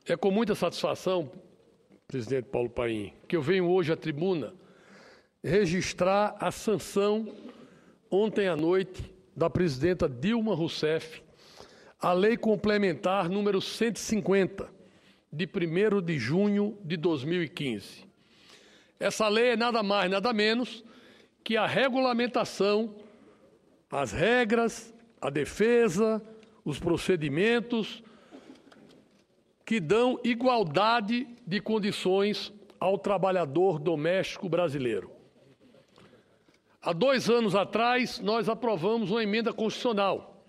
É com muita satisfação, presidente Paulo Paim, que eu venho hoje à tribuna registrar a sanção, ontem à noite, da presidenta Dilma Rousseff, a Lei Complementar número 150, de 1º de junho de 2015. Essa lei é nada mais, nada menos que a regulamentação, as regras, a defesa, os procedimentos que dão igualdade de condições ao trabalhador doméstico brasileiro. Há 2 anos atrás, nós aprovamos uma emenda constitucional.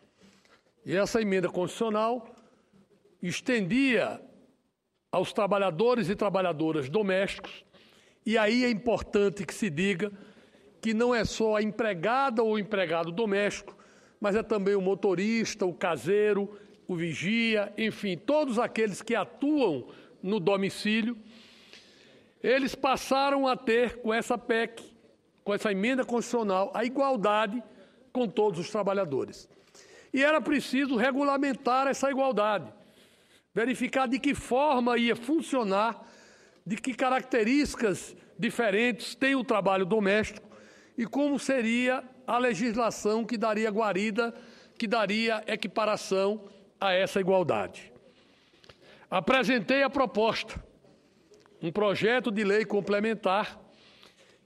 E essa emenda constitucional estendia aos trabalhadores e trabalhadoras domésticos, e aí é importante que se diga que não é só a empregada ou o empregado doméstico, mas é também o motorista, o caseiro, o vigia, enfim, todos aqueles que atuam no domicílio, eles passaram a ter, com essa PEC, com essa emenda constitucional, a igualdade com todos os trabalhadores. E era preciso regulamentar essa igualdade, verificar de que forma ia funcionar, de que características diferentes tem o trabalho doméstico e como seria a legislação que daria guarida, que daria equiparação a essa igualdade. Apresentei a proposta, um projeto de lei complementar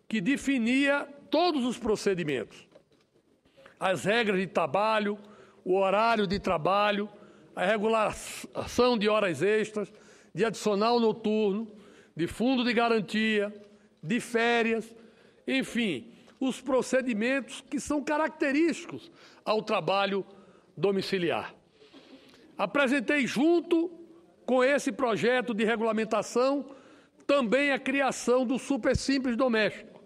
que definia todos os procedimentos, as regras de trabalho, o horário de trabalho, a regulação de horas extras, de adicional noturno, de fundo de garantia, de férias, enfim, os procedimentos que são característicos ao trabalho domiciliar. Apresentei junto com esse projeto de regulamentação também a criação do Supersimples Doméstico,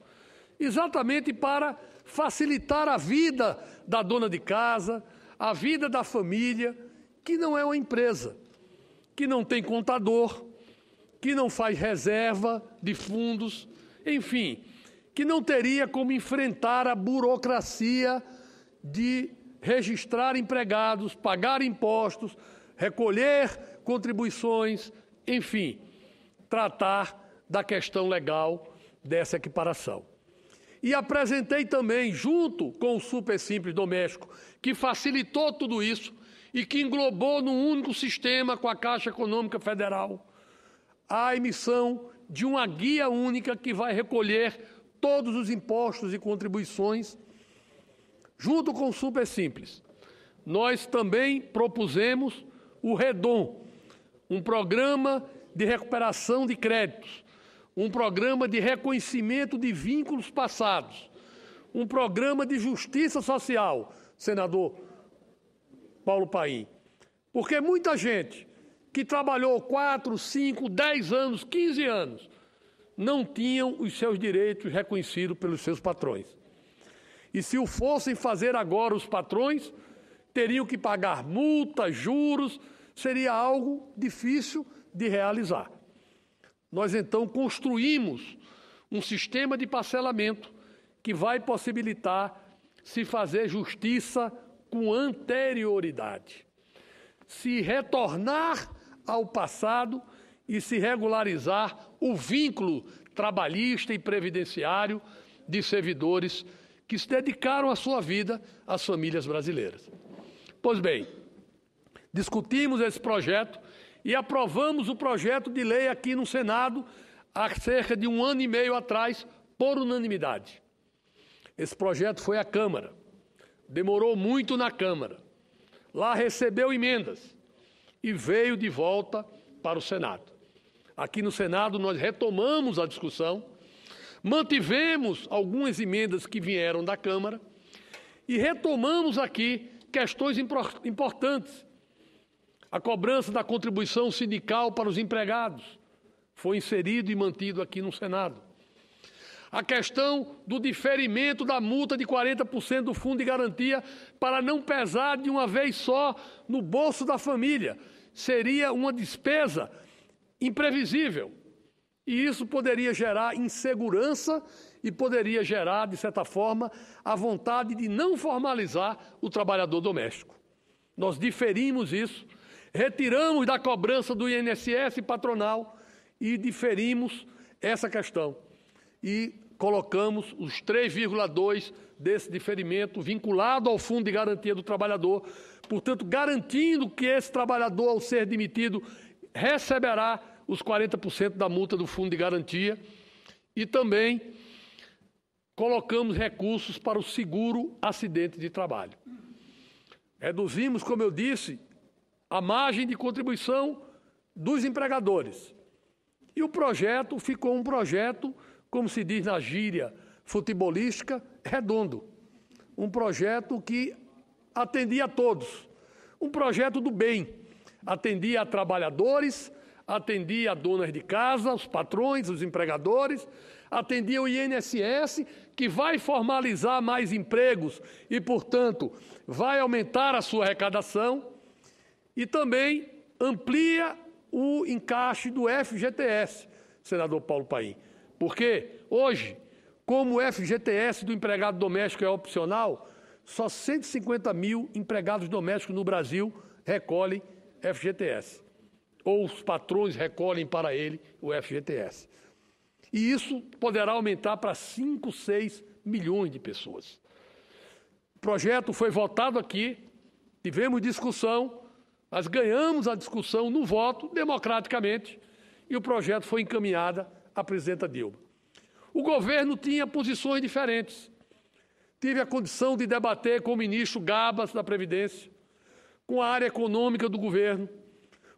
exatamente para facilitar a vida da dona de casa, a vida da família, que não é uma empresa, que não tem contador, que não faz reserva de fundos, enfim, que não teria como enfrentar a burocracia de registrar empregados, pagar impostos, recolher contribuições, enfim, tratar da questão legal dessa equiparação. E apresentei também, junto com o Supersimples Doméstico, que facilitou tudo isso e que englobou num único sistema com a Caixa Econômica Federal, a emissão de uma guia única que vai recolher todos os impostos e contribuições, junto com o Supersimples. Nós também propusemos o REDOM, um programa de recuperação de créditos, um programa de reconhecimento de vínculos passados, um programa de justiça social, senador Paulo Paim. Porque muita gente que trabalhou 4, 5, 10 anos, 15 anos, não tinham os seus direitos reconhecidos pelos seus patrões. E se o fossem fazer agora os patrões, teriam que pagar multas, juros, seria algo difícil de realizar. Nós, então, construímos um sistema de parcelamento que vai possibilitar se fazer justiça com anterioridade, se retornar ao passado e se regularizar o vínculo trabalhista e previdenciário de servidores que se dedicaram a sua vida às famílias brasileiras. Pois bem, discutimos esse projeto e aprovamos o projeto de lei aqui no Senado há cerca de 1 ano e meio atrás, por unanimidade. Esse projeto foi à Câmara, demorou muito na Câmara, lá recebeu emendas e veio de volta para o Senado. Aqui no Senado nós retomamos a discussão, mantivemos algumas emendas que vieram da Câmara e retomamos aqui questões importantes. A cobrança da contribuição sindical para os empregados foi inserido e mantido aqui no Senado. A questão do diferimento da multa de 40% do fundo de garantia para não pesar de uma vez só no bolso da família. Seria uma despesa imprevisível. E isso poderia gerar insegurança e poderia gerar, de certa forma, a vontade de não formalizar o trabalhador doméstico. Nós diferimos isso, Retiramos da cobrança do INSS patronal e diferimos essa questão. E colocamos os 3,2 desse diferimento vinculado ao Fundo de Garantia do Trabalhador, portanto, garantindo que esse trabalhador, ao ser demitido, receberá os 40% da multa do Fundo de Garantia. E também colocamos recursos para o seguro acidente de trabalho. Reduzimos, como eu disse, a margem de contribuição dos empregadores. E o projeto ficou um projeto, como se diz na gíria futebolística, redondo. Um projeto que atendia a todos. Um projeto do bem. Atendia a trabalhadores, atendia a donas de casa, os patrões, os empregadores, atendia o INSS, que vai formalizar mais empregos e, portanto, vai aumentar a sua arrecadação, e também amplia o encaixe do FGTS, senador Paulo Paim. Porque hoje, como o FGTS do empregado doméstico é opcional, só 150 mil empregados domésticos no Brasil recolhem FGTS. Ou os patrões recolhem para ele o FGTS. E isso poderá aumentar para 5, 6 milhões de pessoas. O projeto foi votado aqui, tivemos discussão, nós ganhamos a discussão no voto, democraticamente, e o projeto foi encaminhado à presidenta Dilma. O governo tinha posições diferentes. Tive a condição de debater com o ministro Gabas, da Previdência, com a área econômica do governo,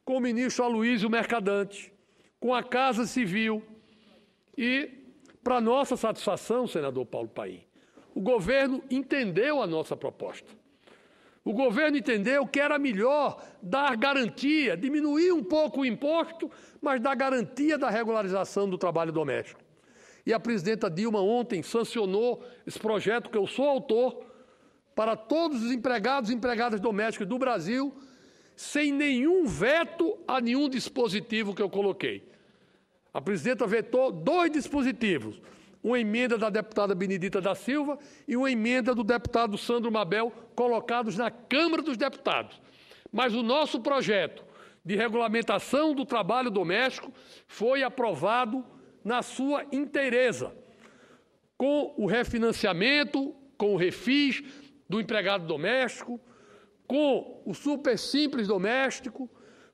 com o ministro Aloysio Mercadante, com a Casa Civil e, para nossa satisfação, senador Paulo Paim, o governo entendeu a nossa proposta. O governo entendeu que era melhor dar garantia, diminuir um pouco o imposto, mas dar garantia da regularização do trabalho doméstico. E a presidenta Dilma ontem sancionou esse projeto que eu sou autor para todos os empregados e empregadas domésticas do Brasil, sem nenhum veto a nenhum dispositivo que eu coloquei. A presidenta vetou 2 dispositivos, uma emenda da deputada Benedita da Silva e uma emenda do deputado Sandro Mabel, colocados na Câmara dos Deputados. Mas o nosso projeto de regulamentação do trabalho doméstico foi aprovado na sua inteireza, com o refinanciamento, com o refis do empregado doméstico, com o super simples doméstico,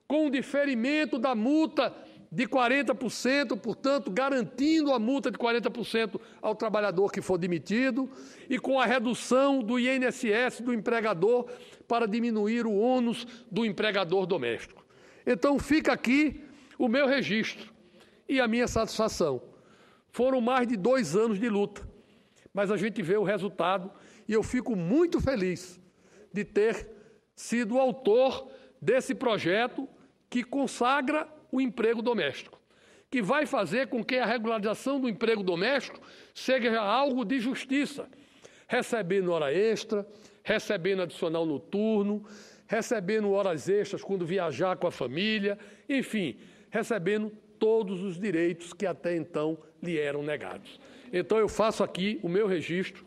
com o diferimento da multa de 40%, portanto, garantindo a multa de 40% ao trabalhador que for demitido, e com a redução do INSS do empregador para diminuir o ônus do empregador doméstico. Então, fica aqui o meu registro e a minha satisfação. Foram mais de 2 anos de luta, mas a gente vê o resultado e eu fico muito feliz de ter sido autor desse projeto que consagra o emprego doméstico, que vai fazer com que a regularização do emprego doméstico seja algo de justiça, recebendo hora extra, recebendo adicional noturno, recebendo horas extras quando viajar com a família, enfim, recebendo todos os direitos que até então lhe eram negados. Então eu faço aqui o meu registro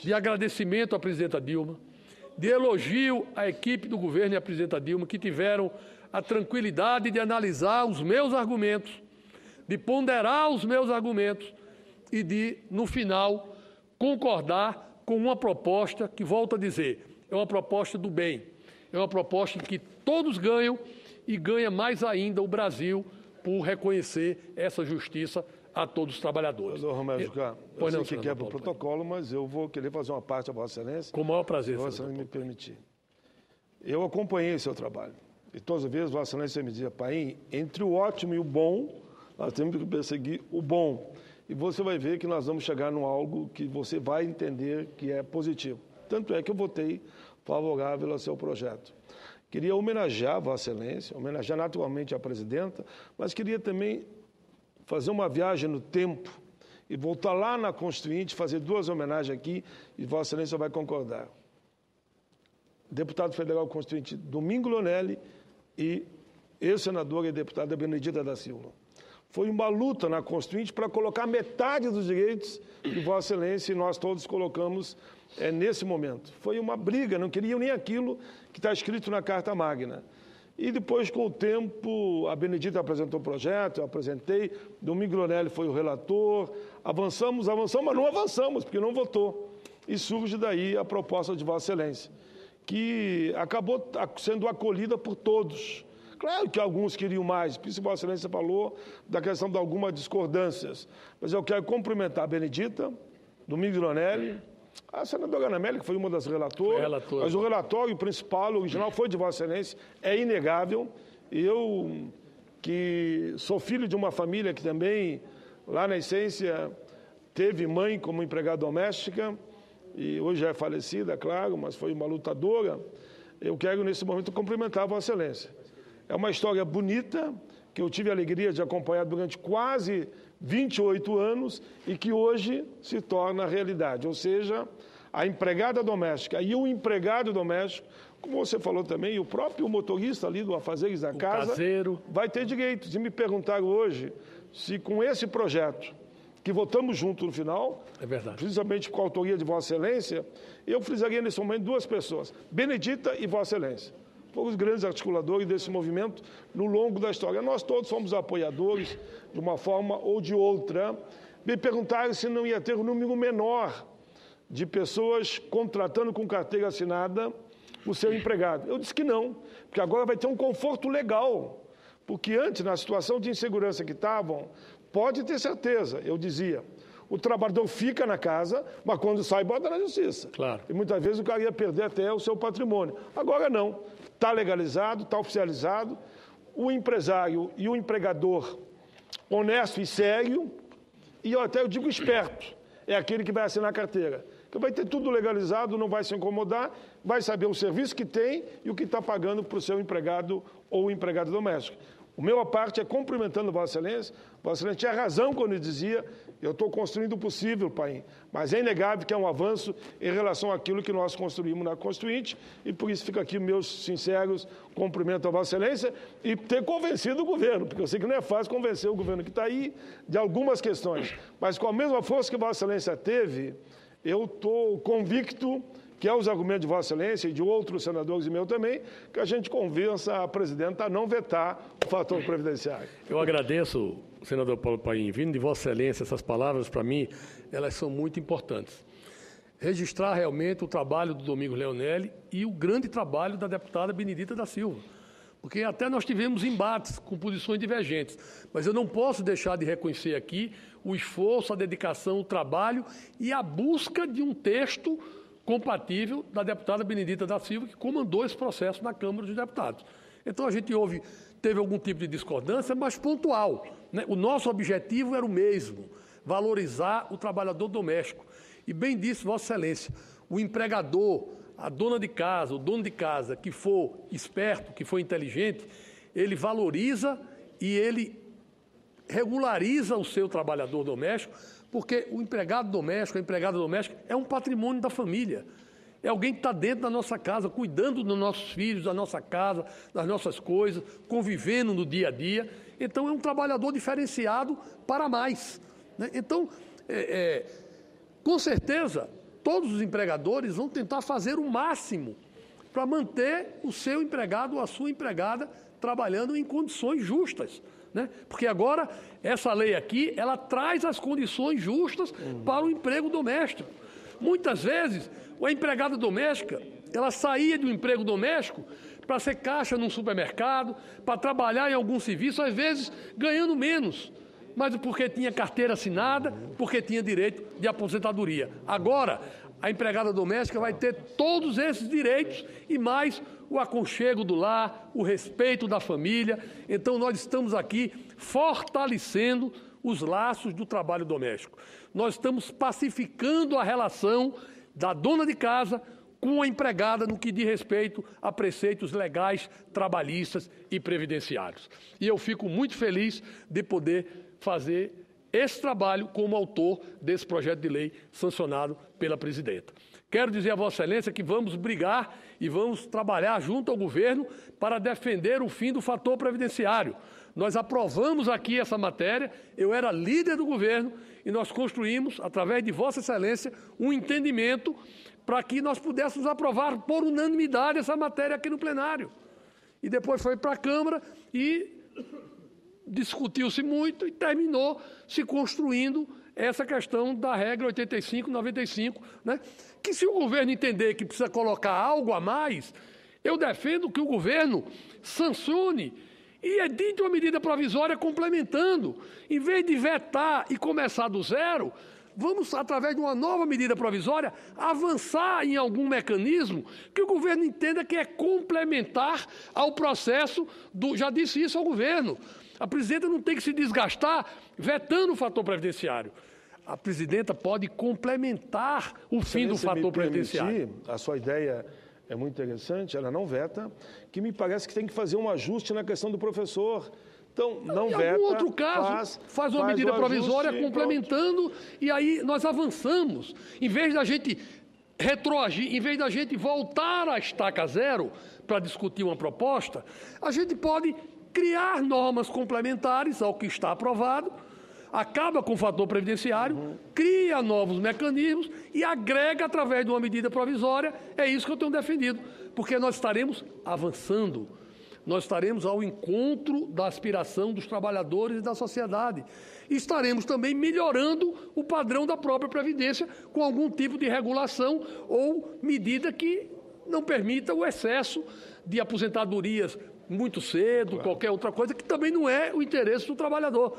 de agradecimento à presidenta Dilma, de elogio à equipe do governo e à presidenta Dilma, que tiveram a tranquilidade de analisar os meus argumentos, de ponderar os meus argumentos e de, no final, concordar com uma proposta que, volto a dizer, é uma proposta do bem, é uma proposta que todos ganham e ganha mais ainda o Brasil por reconhecer essa justiça a todos os trabalhadores. Doutor Romero Jucá, eu sei que quer para o protocolo, mas eu vou querer fazer uma parte a Vossa Excelência. Com o maior prazer, se Vossa Excelência me permitir. Eu acompanhei o seu trabalho. E todas as vezes Vossa Excelência me dizia, Paim, entre o ótimo e o bom, nós temos que perseguir o bom. E você vai ver que nós vamos chegar num algo que você vai entender que é positivo. Tanto é que eu votei favorável ao seu projeto. Queria homenagear Vossa Excelência, homenagear naturalmente a presidenta, mas queria também fazer uma viagem no tempo e voltar lá na Constituinte, fazer 2 homenagens aqui, e Vossa Excelência vai concordar. Deputado Federal Constituinte Domingo Leonelli e ex-senadora e deputada Benedita da Silva. Foi uma luta na Constituinte para colocar metade dos direitos que Vossa Excelência e nós todos colocamos nesse momento. Foi uma briga, não queriam nem aquilo que está escrito na Carta Magna. E depois, com o tempo, a Benedita apresentou o projeto, eu apresentei, Domingos Leonelli foi o relator, avançamos, mas não avançamos, porque não votou. E surge daí a proposta de Vossa Excelência, que acabou sendo acolhida por todos. Claro que alguns queriam mais, por isso Vossa Excelência falou da questão de algumas discordâncias. Mas eu quero cumprimentar a Benedita, Domingos Leonelli, a senadora Ana Amélia, que foi uma das relatoras, mas o relatório principal, o original, foi de Vossa Excelência, é inegável. Eu, que sou filho de uma família que também, lá na essência, teve mãe como empregada doméstica, e hoje é falecida, claro, mas foi uma lutadora, eu quero, nesse momento, cumprimentar Vossa Excelência. É uma história bonita, que eu tive a alegria de acompanhar durante quase 28 anos e que hoje se torna realidade. Ou seja, a empregada doméstica e o empregado doméstico, como você falou também, e o próprio motorista ali do Afazeres da Casa, caseiro, vai ter direitos. E me perguntaram hoje se com esse projeto, que votamos junto no final, é verdade, principalmente com a autoria de Vossa Excelência, eu frisaria nesse momento duas pessoas, Benedita e Vossa Excelência. Foram os grandes articuladores desse movimento no longo da história. Nós todos somos apoiadores, de uma forma ou de outra. Me perguntaram se não ia ter um número menor de pessoas contratando com carteira assinada o seu empregado. Eu disse que não, porque agora vai ter um conforto legal. Porque antes, na situação de insegurança que estavam, pode ter certeza, eu dizia, o trabalhador fica na casa, mas quando sai, bota na justiça. Claro. E muitas vezes o cara ia perder até o seu patrimônio. Agora não. Está legalizado, está oficializado. O empresário e o empregador honesto e sério, e eu digo esperto, é aquele que vai assinar a carteira. Que vai ter tudo legalizado, não vai se incomodar, vai saber o serviço que tem e o que está pagando para o seu empregado ou empregado doméstico. O meu parte é cumprimentando Vossa Excelência. Vossa Excelência tinha razão quando dizia: eu estou construindo o possível, pai, mas é inegável que é um avanço em relação àquilo que nós construímos na Constituinte, e por isso fica aqui meus sinceros cumprimentos a Vossa Excelência e ter convencido o governo, porque eu sei que não é fácil convencer o governo que está aí de algumas questões, mas com a mesma força que Vossa Excelência teve, eu estou convicto que é os argumentos de Vossa Excelência e de outros senadores e meu também, que a gente convença a presidenta a não vetar o fator previdenciário. Eu agradeço, senador Paulo Paim, vindo de Vossa Excelência, essas palavras, para mim, elas são muito importantes. Registrar realmente o trabalho do Domingos Leonelli e o grande trabalho da deputada Benedita da Silva, porque até nós tivemos embates com posições divergentes, mas eu não posso deixar de reconhecer aqui o esforço, a dedicação, o trabalho e a busca de um texto compatível da deputada Benedita da Silva, que comandou esse processo na Câmara dos Deputados. Então, a gente teve algum tipo de discordância, mas pontual, né? O nosso objetivo era o mesmo, valorizar o trabalhador doméstico. E bem disse Vossa Excelência, o empregador, a dona de casa, o dono de casa, que for esperto, que for inteligente, ele valoriza e ele regulariza o seu trabalhador doméstico, porque o empregado doméstico, a empregada doméstica, é um patrimônio da família. É alguém que está dentro da nossa casa, cuidando dos nossos filhos, da nossa casa, das nossas coisas, convivendo no dia a dia. Então, é um trabalhador diferenciado para mais, né? Então, com certeza, todos os empregadores vão tentar fazer o máximo para manter o seu empregado ou a sua empregada trabalhando em condições justas, né? Porque agora, essa lei aqui, ela traz as condições justas para o emprego doméstico. Muitas vezes, a empregada doméstica, ela saía de um emprego doméstico para ser caixa num supermercado, para trabalhar em algum serviço, às vezes ganhando menos, mas porque tinha carteira assinada, porque tinha direito de aposentadoria. Agora, a empregada doméstica vai ter todos esses direitos e mais o aconchego do lar, o respeito da família. Então, nós estamos aqui fortalecendo os laços do trabalho doméstico. Nós estamos pacificando a relação da dona de casa com a empregada no que diz respeito a preceitos legais, trabalhistas e previdenciários. E eu fico muito feliz de poder fazer esse trabalho como autor desse projeto de lei sancionado pela presidenta. Quero dizer a Vossa Excelência que vamos brigar e vamos trabalhar junto ao governo para defender o fim do fator previdenciário. Nós aprovamos aqui essa matéria, eu era líder do governo e nós construímos, através de Vossa Excelência, um entendimento para que nós pudéssemos aprovar por unanimidade essa matéria aqui no plenário. E depois foi para a Câmara e discutiu-se muito e terminou se construindo essa questão da regra 85-95, né? Que se o governo entender que precisa colocar algo a mais, eu defendo que o governo sancione e edite uma medida provisória complementando. Em vez de vetar e começar do zero, vamos, através de uma nova medida provisória, avançar em algum mecanismo que o governo entenda que é complementar ao processo do... Já disse isso ao governo. A presidenta não tem que se desgastar vetando o fator previdenciário. A presidenta pode complementar o fim do fator previdenciário. A sua ideia é muito interessante, ela não veta, que me parece que tem que fazer um ajuste na questão do professor. Então, não veta. Em algum outro caso, faz uma medida provisória complementando e aí nós avançamos. Em vez da gente retroagir, em vez da gente voltar à estaca zero para discutir uma proposta, a gente pode criar normas complementares ao que está aprovado, acaba com o fator previdenciário, cria novos mecanismos e agrega através de uma medida provisória. É isso que eu tenho defendido, porque nós estaremos avançando, nós estaremos ao encontro da aspiração dos trabalhadores e da sociedade. E estaremos também melhorando o padrão da própria Previdência com algum tipo de regulação ou medida que não permita o excesso de aposentadorias muito cedo, qualquer outra coisa, que também não é o interesse do trabalhador.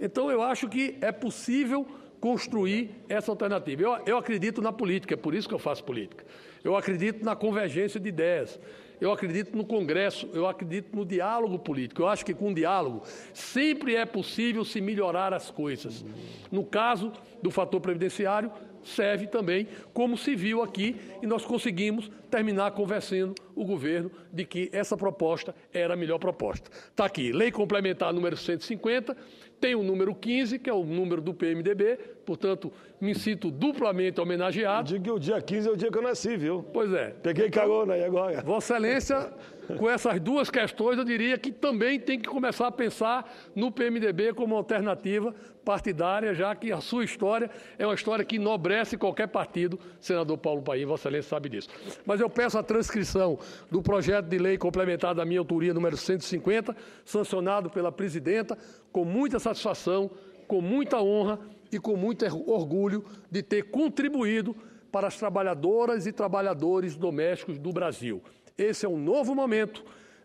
Então, eu acho que é possível construir essa alternativa. Eu acredito na política, é por isso que eu faço política. Eu acredito na convergência de ideias. Eu acredito no Congresso, eu acredito no diálogo político. Eu acho que com o diálogo sempre é possível se melhorar as coisas. No caso do fator previdenciário, serve também como se viu aqui e nós conseguimos terminar convencendo o governo de que essa proposta era a melhor proposta. Está aqui, Lei Complementar número 150, tem o número 15, que é o número do PMDB, portanto, me sinto duplamente homenageado. Eu digo que o dia 15 é o dia que eu nasci, viu? Pois é. Peguei carona aí agora. Vossa Excelência, com essas duas questões, eu diria que também tem que começar a pensar no PMDB como alternativa partidária, já que a sua história é uma história que enobrece qualquer partido, senador Paulo Paim, Vossa Excelência sabe disso. Mas eu peço a transcrição do projeto de lei complementar da minha autoria, número 150, sancionado pela presidenta, com muita satisfação, com muita honra e com muito orgulho de ter contribuído para as trabalhadoras e trabalhadores domésticos do Brasil. Esse é um novo momento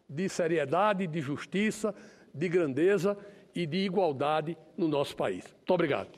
de seriedade, de justiça, de grandeza e de igualdade no nosso país. Muito obrigado.